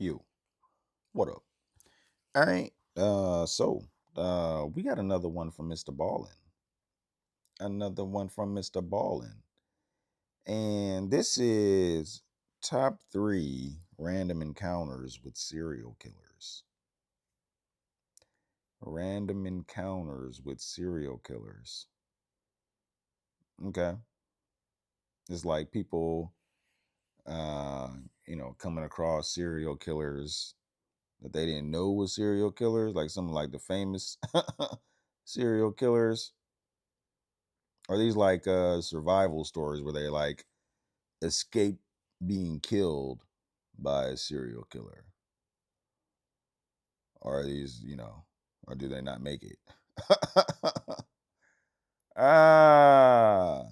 You. What up? All right. We got another one from MrBallen. Another one from MrBallen. And this is top 3 random encounters with serial killers. Random encounters with serial killers. Okay. It's like people coming across serial killers that they didn't know was serial killers, like some like the famous serial killers. Are these like survival stories where they like escape being killed by a serial killer? Or are these, or do they not make it? ah,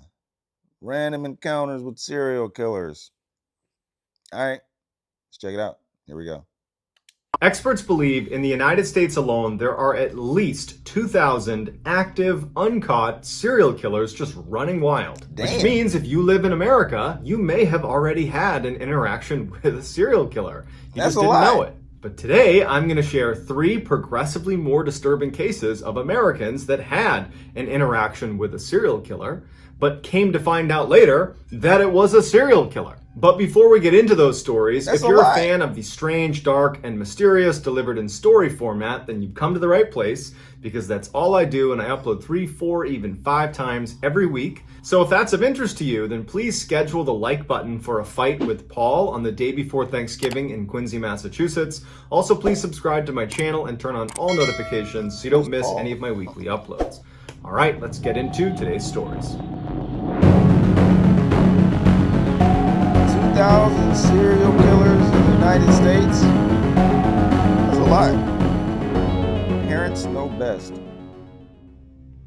random encounters with serial killers. All right, let's check it out. Here we go. Experts believe in the United States alone there are at least 2,000 active, uncaught serial killers just running wild. Damn. Which means if you live in America, you may have already had an interaction with a serial killer. You That's just didn't a know lie. it. But today, I'm going to share 3 progressively more disturbing cases of Americans that had an interaction with a serial killer, but came to find out later that it was a serial killer. But before we get into those stories, if you're a fan of the strange, dark, and mysterious delivered in story format, then you've come to the right place, because that's all I do, and I upload 3, 4, even 5 times every week. So if that's of interest to you, then please schedule the like button for a fight with Paul on the day before Thanksgiving in Quincy, Massachusetts. Also, please subscribe to my channel and turn on all notifications so you don't miss any of my weekly uploads. All right, let's get into today's stories. 2,000 serial killers in the United States. That's a lot. Parents know best.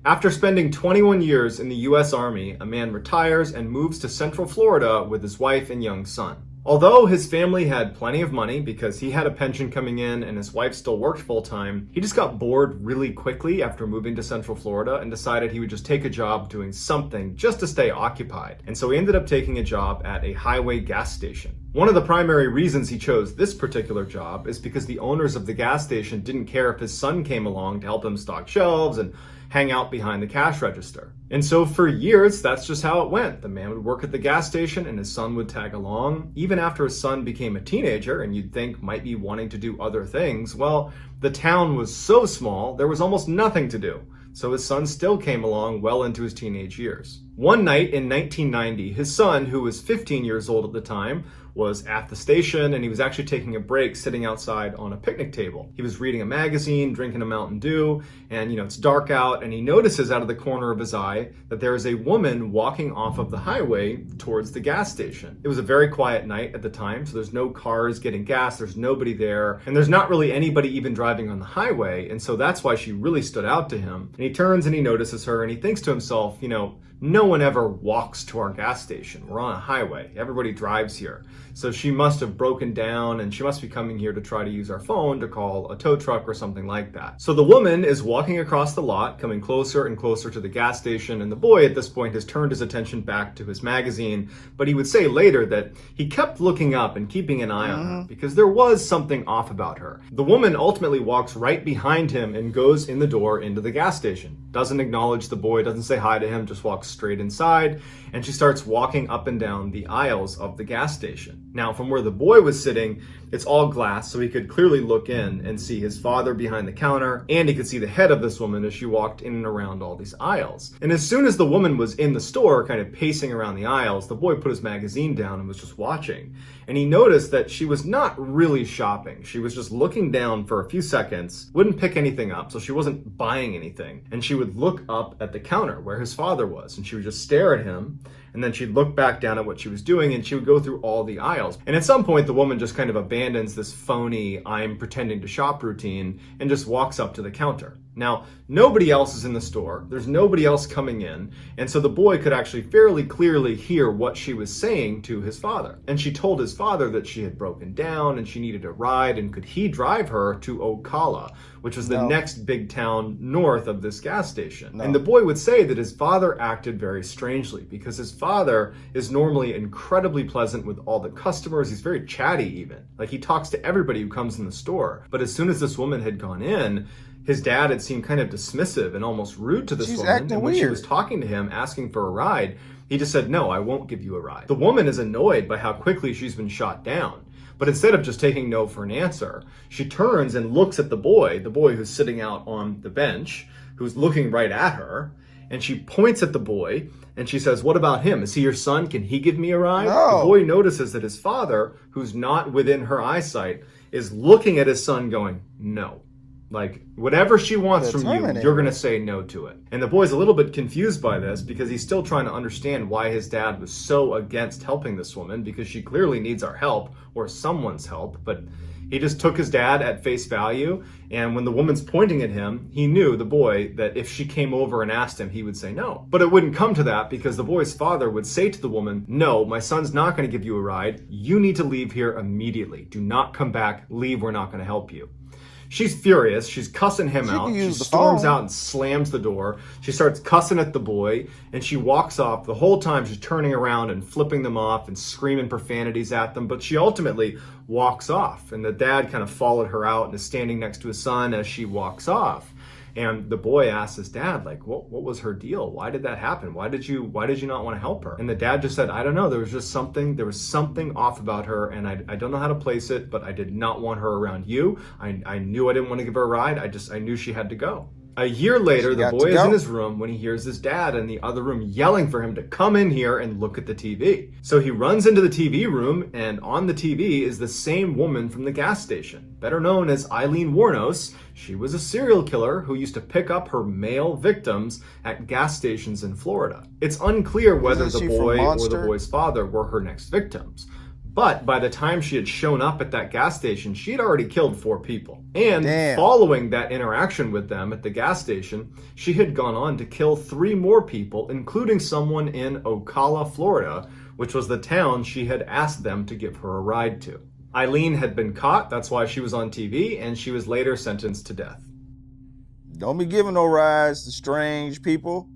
After spending 21 years in the U.S. Army, a man retires and moves to Central Florida with his wife and young son. Although his family had plenty of money because he had a pension coming in and his wife still worked full-time, he just got bored really quickly after moving to Central Florida and decided he would just take a job doing something just to stay occupied. And so he ended up taking a job at a highway gas station. One of the primary reasons he chose this particular job is because the owners of the gas station didn't care if his son came along to help him stock shelves and hang out behind the cash register. And so for years, that's just how it went. The man would work at the gas station and his son would tag along. Even after his son became a teenager and you'd think might be wanting to do other things, well, the town was so small, there was almost nothing to do. So his son still came along well into his teenage years. One night in 1990, his son, who was 15 years old at the time, was at the station and he was actually taking a break sitting outside on a picnic table. He was reading a magazine, drinking a Mountain Dew, and it's dark out, and he notices out of the corner of his eye that there is a woman walking off of the highway towards the gas station. It was a very quiet night at the time, so there's no cars getting gas, there's nobody there, and there's not really anybody even driving on the highway, and so that's why she really stood out to him. And he turns and he notices her and he thinks to himself, no one ever walks to our gas station. We're on a highway. Everybody drives here. So she must have broken down and she must be coming here to try to use our phone to call a tow truck or something like that. So the woman is walking across the lot, coming closer and closer to the gas station, and the boy at this point has turned his attention back to his magazine, but he would say later that he kept looking up and keeping an eye on her because there was something off about her. The woman ultimately walks right behind him and goes in the door into the gas station. Doesn't acknowledge the boy, doesn't say hi to him, just walks straight inside, and she starts walking up and down the aisles of the gas station. Now, from where the boy was sitting, it's all glass, so he could clearly look in and see his father behind the counter, and he could see the head of this woman as she walked in and around all these aisles. And as soon as the woman was in the store, kind of pacing around the aisles, the boy put his magazine down and was just watching. And he noticed that she was not really shopping. She was just looking down for a few seconds, wouldn't pick anything up, so she wasn't buying anything. And she would look up at the counter where his father was, and she would just stare at him, and then she'd look back down at what she was doing, and she would go through all the aisles. And at some point, the woman just kind of abandons this phony, I'm pretending to shop routine, and just walks up to the counter. Now, nobody else is in the store. There's nobody else coming in. And so the boy could actually fairly clearly hear what she was saying to his father. And she told his father that she had broken down and she needed a ride, and could he drive her to Ocala, which was the next big town north of this gas station. And the boy would say that his father acted very strangely, because his father is normally incredibly pleasant with all the customers. He's very chatty even. Like, he talks to everybody who comes in the store. But as soon as this woman had gone in, his dad had seemed kind of dismissive and almost rude to this woman. And when she was talking to him, asking for a ride, he just said, "No, I won't give you a ride." The woman is annoyed by how quickly she's been shot down. But instead of just taking no for an answer, she turns and looks at the boy who's sitting out on the bench, who's looking right at her. And she points at the boy and she says, "What about him? Is he your son? Can he give me a ride?" No. The boy notices that his father, who's not within her eyesight, is looking at his son going, "No." Like, whatever she wants from you, you're going to say no to it. And the boy's a little bit confused by this, because he's still trying to understand why his dad was so against helping this woman, because she clearly needs our help, or someone's help. But he just took his dad at face value. And when the woman's pointing at him, he knew, the boy, that if she came over and asked him, he would say no. But it wouldn't come to that, because the boy's father would say to the woman, "No, my son's not going to give you a ride. You need to leave here immediately. Do not come back. Leave. We're not going to help you." She's furious. She's cussing him out. She storms out and slams the door. She starts cussing at the boy, and she walks off. The whole time she's turning around and flipping them off and screaming profanities at them, but she ultimately walks off. And the dad kind of followed her out and is standing next to his son as she walks off. And the boy asks his dad, like, what was her deal? Why did that happen? Why did you not want to help her? And the dad just said, "I don't know. There was something off about her, and I don't know how to place it, but I did not want her around you. I knew I didn't want to give her a ride. I knew she had to go." A year later, the boy is in his room when he hears his dad in the other room yelling for him to come in here and look at the TV. So he runs into the TV room, and on the TV is the same woman from the gas station, better known as Eileen Wuornos. She was a serial killer who used to pick up her male victims at gas stations in Florida. It's unclear whether the boy or the boy's father were her next victims. But by the time she had shown up at that gas station, she had already killed 4 people. And following that interaction with them at the gas station, she had gone on to kill 3 more people, including someone in Ocala, Florida, which was the town she had asked them to give her a ride to. Eileen had been caught, that's why she was on TV, and she was later sentenced to death. Don't be giving no rides to strange people.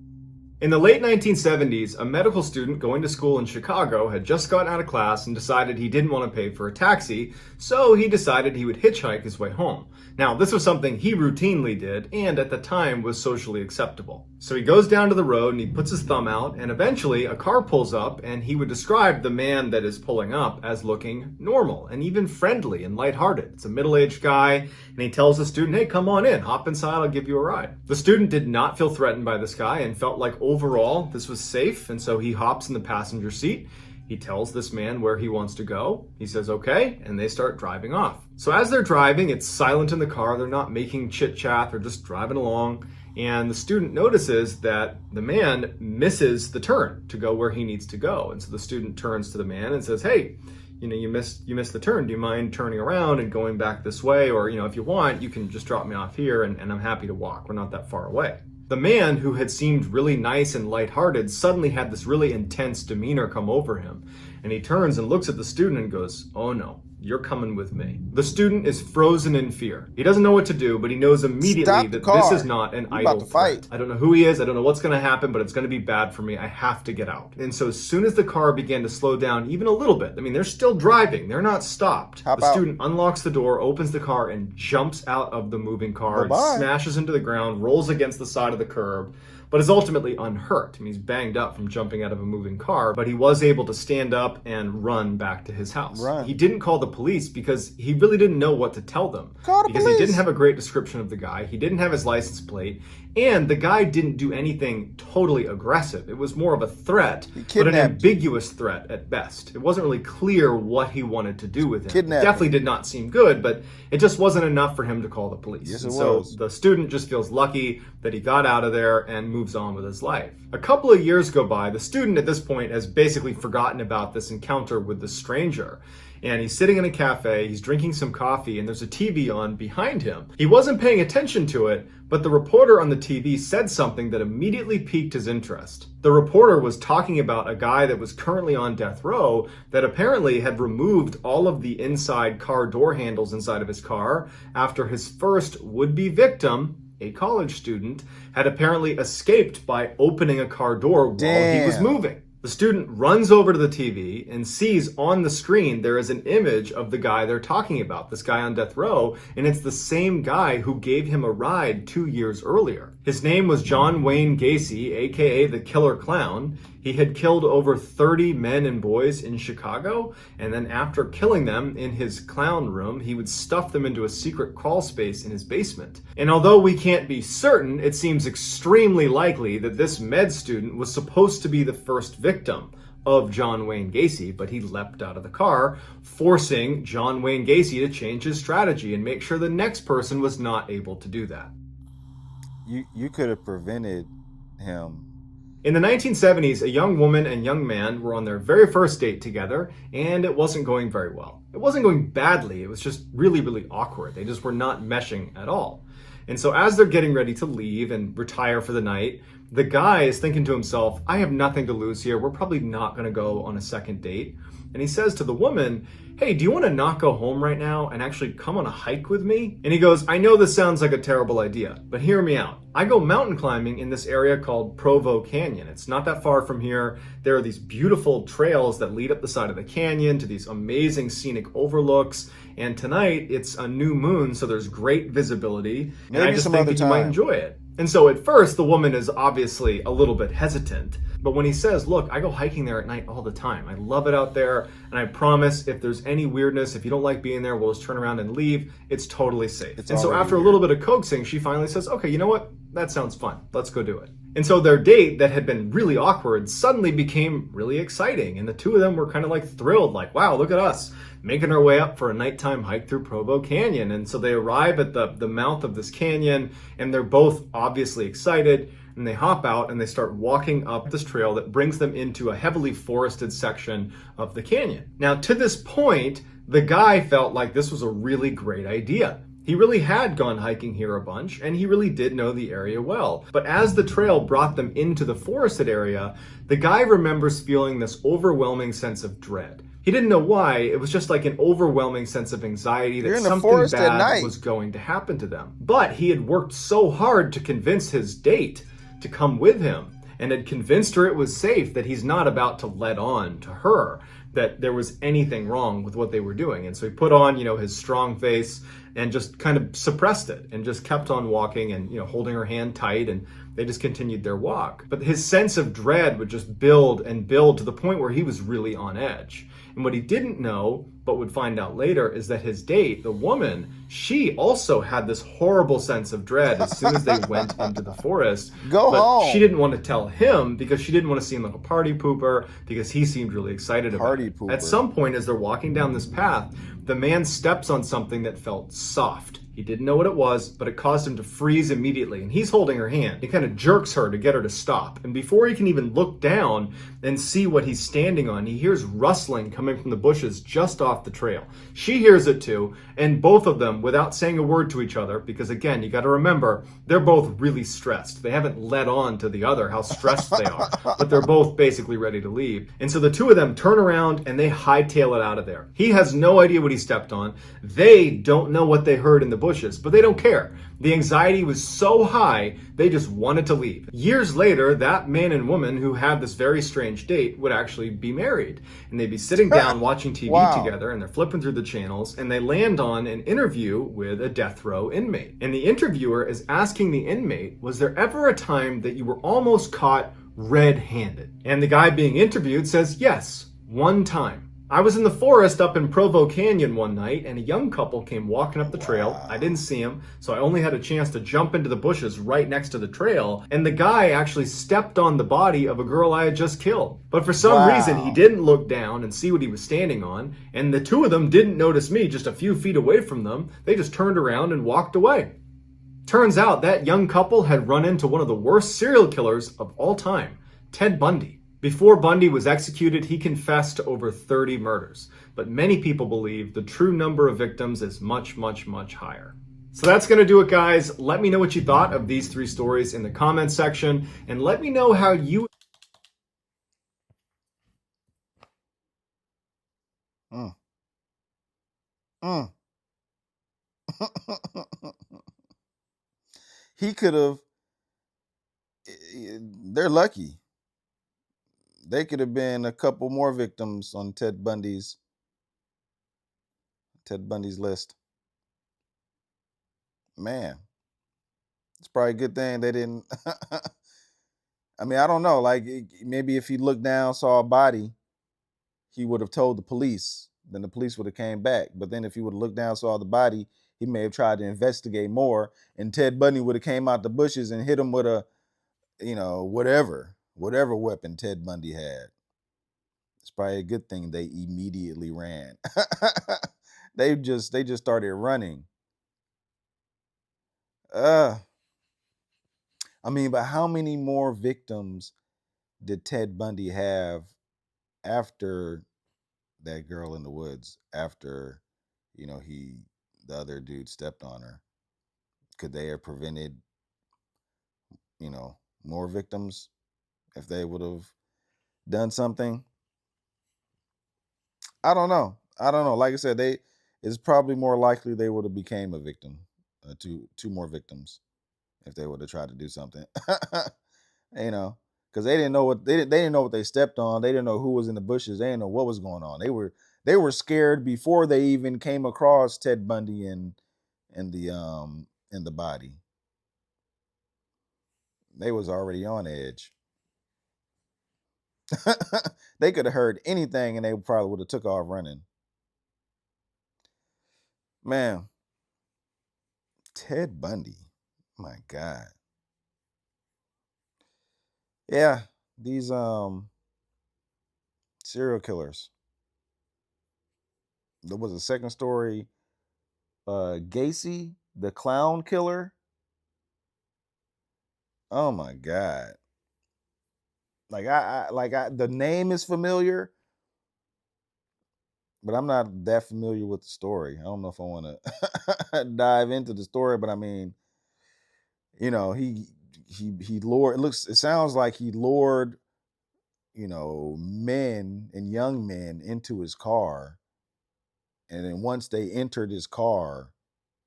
In the late 1970s, a medical student going to school in Chicago had just gotten out of class and decided he didn't want to pay for a taxi, so he decided he would hitchhike his way home. Now, this was something he routinely did, and at the time was socially acceptable. So he goes down to the road and he puts his thumb out, and eventually a car pulls up, and he would describe the man that is pulling up as looking normal and even friendly and lighthearted. It's a middle-aged guy, and he tells the student, "Hey, come on in, hop inside, I'll give you a ride." The student did not feel threatened by this guy and felt like overall this was safe, and so he hops in the passenger seat. He tells this man where he wants to go. He says, "Okay," and they start driving off. So as they're driving, it's silent in the car. They're not making chit-chat. They're just driving along. And the student notices that the man misses the turn to go where he needs to go. And so the student turns to the man and says, "Hey, you missed the turn. Do you mind turning around and going back this way? Or, if you want, you can just drop me off here and I'm happy to walk. We're not that far away." The man, who had seemed really nice and lighthearted, suddenly had this really intense demeanor come over him. And he turns and looks at the student and goes, "Oh no, you're coming with me." The student is frozen in fear. He doesn't know what to do, but he knows immediately that this is not an idle threat. I don't know who he is. I don't know what's going to happen, but it's going to be bad for me. I have to get out. And so as soon as the car began to slow down even a little bit, they're still driving. They're not stopped. The student unlocks the door, opens the car, and jumps out of the moving car and smashes into the ground, rolls against the side of the curb, but is ultimately unhurt. He's banged up from jumping out of a moving car, but he was able to stand up and run back to his house. He didn't call the police because he really didn't know what to tell them. Because he didn't have a great description of the guy. He didn't have his license plate. And the guy didn't do anything totally aggressive. It was more of a threat, but an ambiguous threat at best. It wasn't really clear what he wanted to do with him. It definitely did not seem good, but it just wasn't enough for him to call the police. So the student just feels lucky that he got out of there and moves on with his life. A couple of years go by. The student at this point has basically forgotten about this encounter with the stranger. and he's sitting in a cafe, he's drinking some coffee, and there's a TV on behind him. He wasn't paying attention to it, but the reporter on the TV said something that immediately piqued his interest. The reporter was talking about a guy that was currently on death row that apparently had removed all of the inside car door handles inside of his car after his first would-be victim, a college student, had apparently escaped by opening a car door while he was moving. The student runs over to the TV and sees on the screen there is an image of the guy they're talking about, this guy on death row, and it's the same guy who gave him a ride 2 years earlier. His name was John Wayne Gacy, aka the Killer Clown. He had killed over 30 men and boys in Chicago, and then after killing them in his clown room, he would stuff them into a secret crawl space in his basement. And although we can't be certain, it seems extremely likely that this med student was supposed to be the first victim of John Wayne Gacy, but he leapt out of the car, forcing John Wayne Gacy to change his strategy and make sure the next person was not able to do that. You could have prevented him. In the 1970s, a young woman and young man were on their very first date together, and it wasn't going very well. It wasn't going badly, it was just really, really awkward. They just were not meshing at all. And so as they're getting ready to leave and retire for the night, the guy is thinking to himself, I have nothing to lose here. We're probably not going to go on a second date. And he says to the woman, hey, do you want to not go home right now and actually come on a hike with me? And he goes, I know this sounds like a terrible idea, but hear me out. I go mountain climbing in this area called Provo Canyon. It's not that far from here. There are these beautiful trails that lead up the side of the canyon to these amazing scenic overlooks. And tonight it's a new moon, so there's great visibility. And I just think that you might enjoy it. And so at first, the woman is obviously a little bit hesitant. But when he says, look, I go hiking there at night all the time. I love it out there. And I promise if there's any weirdness, if you don't like being there, we'll just turn around and leave. It's totally safe. And so after a little bit of coaxing, she finally says, okay, you know what? That sounds fun. Let's go do it. And so their date that had been really awkward suddenly became really exciting. And the two of them were kind of like thrilled, like, wow, look at us making our way up for a nighttime hike through Provo Canyon. And so they arrive at the mouth of this canyon, and they're both obviously excited. And they hop out and they start walking up this trail that brings them into a heavily forested section of the canyon. Now, to this point, the guy felt like this was a really great idea. He really had gone hiking here a bunch, and he really did know the area well. But as the trail brought them into the forested area, the guy remembers feeling this overwhelming sense of dread. He didn't know why. It was just like an overwhelming sense of anxiety that something bad was going to happen to them. But he had worked so hard to convince his date to come with him, and had convinced her it was safe, that he's not about to let on to her that there was anything wrong with what they were doing. And so he put on, his strong face and just kind of suppressed it and just kept on walking and, holding her hand tight, and they just continued their walk. But his sense of dread would just build and build to the point where he was really on edge. And what he didn't know, but would find out later, is that his date, the woman, she also had this horrible sense of dread as soon as they went into the forest. Go home. She didn't want to tell him because she didn't want to seem like a party pooper, because he seemed really excited about it. At some point, as they're walking down this path, the man steps on something that felt soft. He didn't know what it was, but it caused him to freeze immediately, and he's holding her hand. He kind of jerks her to get her to stop, and before he can even look down and see what he's standing on, he hears rustling coming from the bushes just off the trail. She hears it too, and both of them, without saying a word to each other, because again, you got to remember, they're both really stressed. They haven't let on to the other how stressed they are, but they're both basically ready to leave. And so the two of them turn around and they hightail it out of there. He has no idea what he stepped on. They don't know what they heard in the bushes, but they don't care. The anxiety was so high, they just wanted to leave. Years later, that man and woman who had this very strange date would actually be married. And they'd be sitting down watching TV together, and they're flipping through the channels, and they land on an interview with a death row inmate. And the interviewer is asking the inmate, was there ever a time that you were almost caught red-handed? And the guy being interviewed says, yes, one time. I was in the forest up in Provo Canyon one night, and a young couple came walking up the trail. I didn't see them, so I only had a chance to jump into the bushes right next to the trail, and the guy actually stepped on the body of a girl I had just killed. But for some reason, he didn't look down and see what he was standing on, and the two of them didn't notice me just a few feet away from them. They just turned around and walked away. Turns out that young couple had run into one of the worst serial killers of all time, Ted Bundy. Before Bundy was executed, he confessed to over 30 murders, but many people believe the true number of victims is much, much, much higher. So that's going to do it, guys. Let me know what you thought of these three stories in the comments section, and let me know how you. Mm. Mm. He could have. They're lucky. They could have been a couple more victims on Ted Bundy's list. Man, it's probably a good thing they didn't. I mean, I don't know. Like maybe if he looked down, saw a body, he would have told the police. Then the police would have came back. But then if he would have looked down, saw the body, he may have tried to investigate more, and Ted Bundy would have came out the bushes and hit him with a, whatever weapon Ted Bundy had. It's probably a good thing they immediately ran. They just started running. Uh, I mean, but how many more victims did Ted Bundy have after that girl in the woods? After, he the other dude stepped on her. Could they have prevented, more victims if they would have done something? I don't know. Like I said, it's probably more likely they would have became a victim, two more victims if they would have tried to do something. you know, because they didn't know what they stepped on. They didn't know who was in the bushes. They didn't know what was going on. They were scared before they even came across Ted Bundy and the body. They was already on edge. They could have heard anything and they probably would have took off running. Man, Ted Bundy. My God. Yeah, these serial killers. There was a second story. Gacy, the clown killer. Oh my God. The name is familiar, but I'm not that familiar with the story. I don't know if I want to dive into the story, but I mean, he lured. It sounds like he lured, men and young men into his car, and then once they entered his car,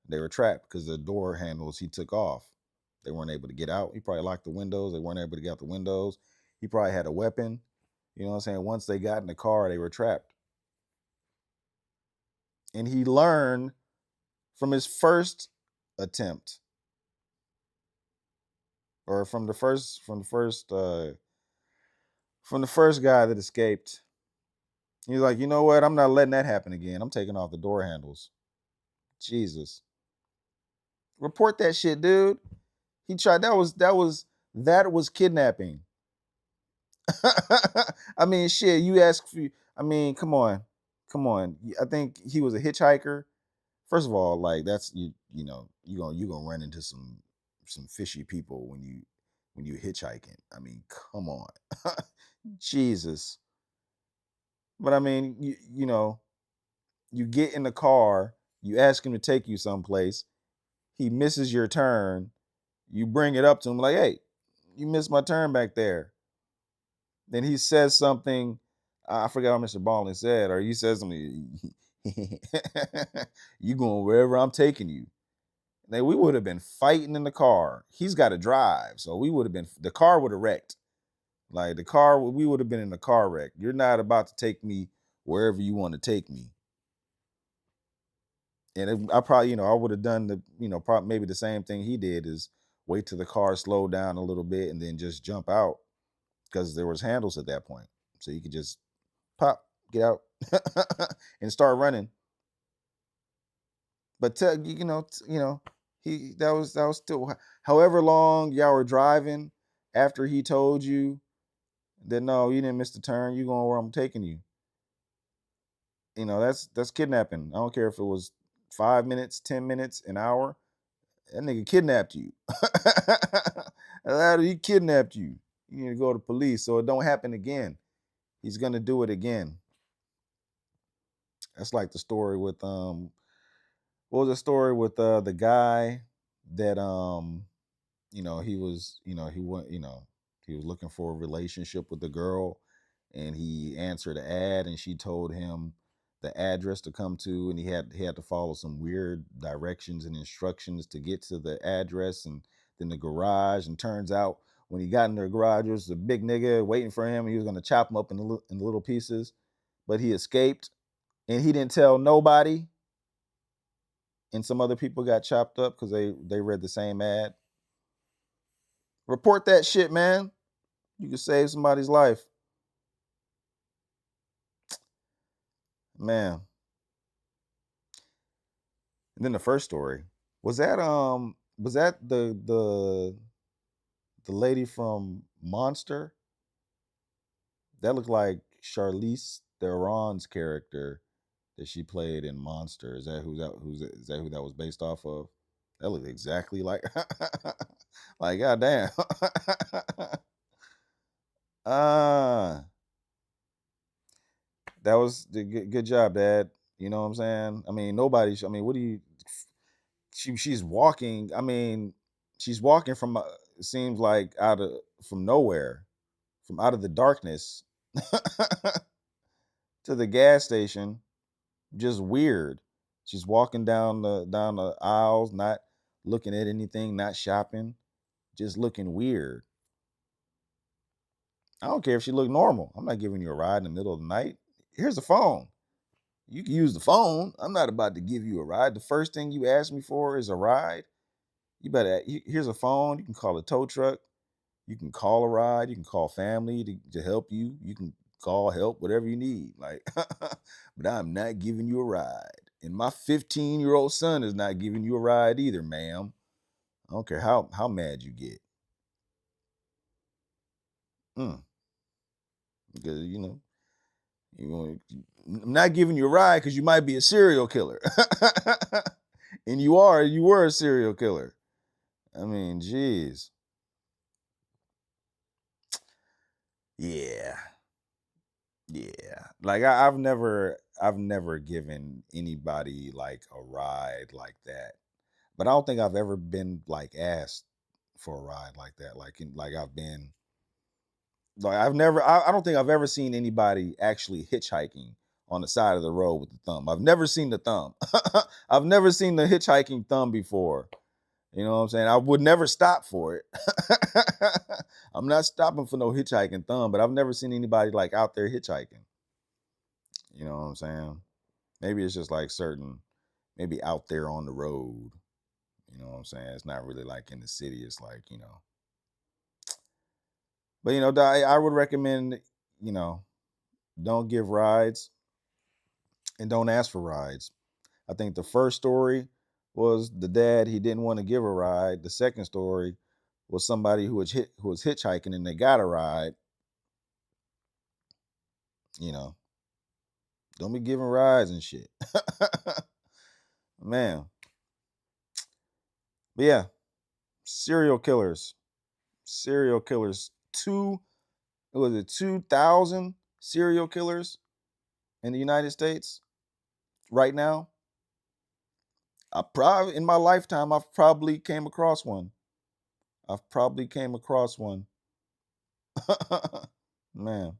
they were trapped because the door handles he took off. They weren't able to get out. He probably locked the windows. They weren't able to get out the windows. He probably had a weapon. You know what I'm saying? Once they got in the car, they were trapped. And he learned from his first attempt, or from the first guy that escaped. He's like, you know what? I'm not letting that happen again. I'm taking off the door handles. Jesus. Report that shit, dude. He tried that was kidnapping. I mean, shit, you ask for I mean, come on. Come on. I think he was a hitchhiker. First of all, like that's you gonna run into some fishy people when you hitchhiking. I mean, come on. Jesus. But I mean, you get in the car, you ask him to take you someplace, he misses your turn, you bring it up to him like, "Hey, you missed my turn back there." Then he says something, I forgot what MrBallen said, or he says something, you going wherever I'm taking you. Then we would have been fighting in the car. He's got to drive, so the car would have wrecked. Like we would have been in a car wreck. You're not about to take me wherever you want to take me. And I probably, I would have done probably maybe the same thing he did is wait till the car slowed down a little bit and then just jump out because there was handles at that point, so you could just pop, get out, and start running. But he that was still however long y'all were driving after he told you that no, you didn't miss the turn. You going where I'm taking you. That's kidnapping. I don't care if it was 5 minutes, 10 minutes, an hour. That nigga kidnapped you. He kidnapped you. You need to go to police so it don't happen again. He's gonna do it again. That's like the story with what was the story with the guy that he was, he went, he was looking for a relationship with the girl, and he answered an ad, and she told him the address to come to, and he had to follow some weird directions and instructions to get to the address, and then the garage. And turns out when he got in the garage, there was a big nigga waiting for him, and he was going to chop him up in little pieces, but he escaped, and he didn't tell nobody. And some other people got chopped up because they read the same ad. Report that shit, man. You can save somebody's life. Man. And then the first story. Was that the lady from Monster? That looked like Charlize Theron's character that she played in Monster. Is that who that was based off of? That looked exactly like like goddamn. Ah, that was the good job, Dad. You know what I'm saying? I mean, I mean, what do you? She's walking. I mean, she's walking from. It seems like out of from nowhere, from out of the darkness, to the gas station. Just weird. She's walking down the aisles, not looking at anything, not shopping, just looking weird. I don't care if she looked normal. I'm not giving you a ride in the middle of the night. Here's the phone. You can use the phone. I'm not about to give you a ride. The first thing you ask me for is a ride. Here's a phone. You can call a tow truck. You can call a ride. You can call family to help you. You can call help, whatever you need. Like, but I'm not giving you a ride. And my 15-year-old son is not giving you a ride either, ma'am. I don't care how mad you get. Mm, because I'm not giving you a ride because you might be a serial killer. And you were a serial killer. I mean, geez. Yeah. Yeah. Like I've never given anybody like a ride like that. But I don't think I've ever been like asked for a ride like that. Like I've been like I don't think I've ever seen anybody actually hitchhiking on the side of the road with the thumb. I've never seen the thumb. I've never seen the hitchhiking thumb before. You know what I'm saying? I would never stop for it. I'm not stopping for no hitchhiking thumb, but I've never seen anybody like out there hitchhiking. You know what I'm saying? Maybe it's just like maybe out there on the road. You know what I'm saying? It's not really like in the city. It's like, but I would recommend, you know, don't give rides and don't ask for rides. I think the first story was the dad, he didn't want to give a ride. The second story was somebody who was hitchhiking and they got a ride. You know, don't be giving rides and shit. Man. But yeah, serial killers. Serial killers. Was it 2,000 serial killers in the United States right now? I probably in my lifetime I've probably came across one. I've probably came across one. Man.